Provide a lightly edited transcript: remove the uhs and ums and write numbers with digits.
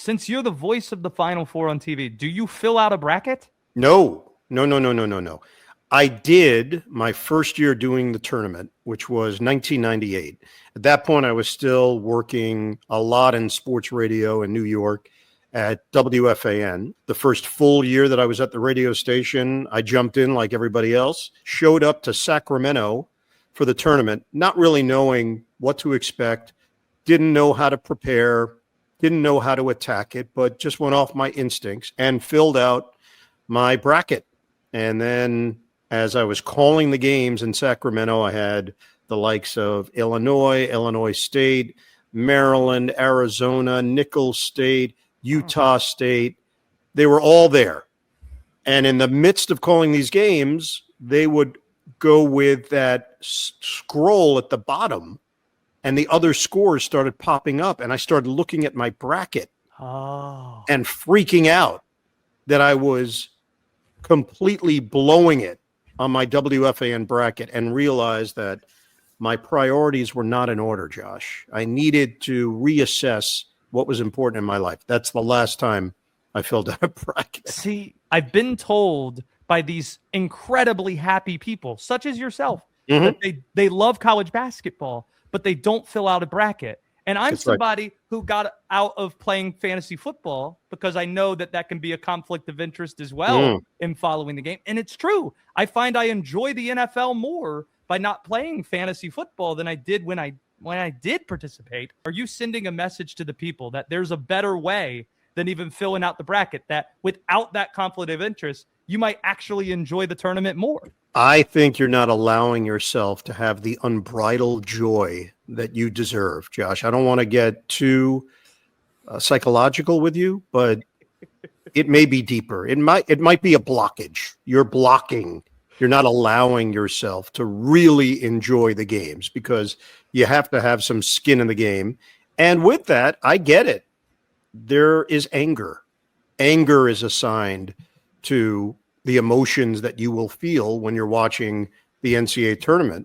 since you're the voice of the Final Four on TV, do you fill out a bracket? No. I did my first year doing the tournament, which was 1998. At that point, I was still working a lot in sports radio in New York at WFAN. The first full year that I was at the radio station, I jumped in like everybody else, showed up to Sacramento for the tournament, not really knowing what to expect, didn't know how to prepare, didn't know how to attack it, but just went off my instincts and filled out my bracket. And then as I was calling the games in Sacramento, I had the likes of Illinois State, Maryland, Arizona, Nicholls State, Utah State. They were all there. And in the midst of calling these games, they would go with that scroll at the bottom, and the other scores started popping up. And I started looking at my bracket and freaking out that I was completely blowing it on my WFAN bracket, and realized that my priorities were not in order, Josh. I needed to reassess what was important in my life. That's the last time I filled out a bracket. See, I've been told by these incredibly happy people, such as yourself, that they love college basketball, but they don't fill out a bracket. And I'm somebody who got out of playing fantasy football because I know that can be a conflict of interest as well in following the game. And it's true. I find I enjoy the NFL more by not playing fantasy football than I did when I did participate. Are you sending a message to the people that there's a better way than even filling out the bracket, that without that conflict of interest, you might actually enjoy the tournament more? I think you're not allowing yourself to have the unbridled joy that you deserve, Josh. I don't want to get too psychological with you, but it may be deeper. It might be a blockage. You're blocking. You're not allowing yourself to really enjoy the games because you have to have some skin in the game. And with that, I get it. There is anger. Anger is assigned to the emotions that you will feel when you're watching the NCAA tournament.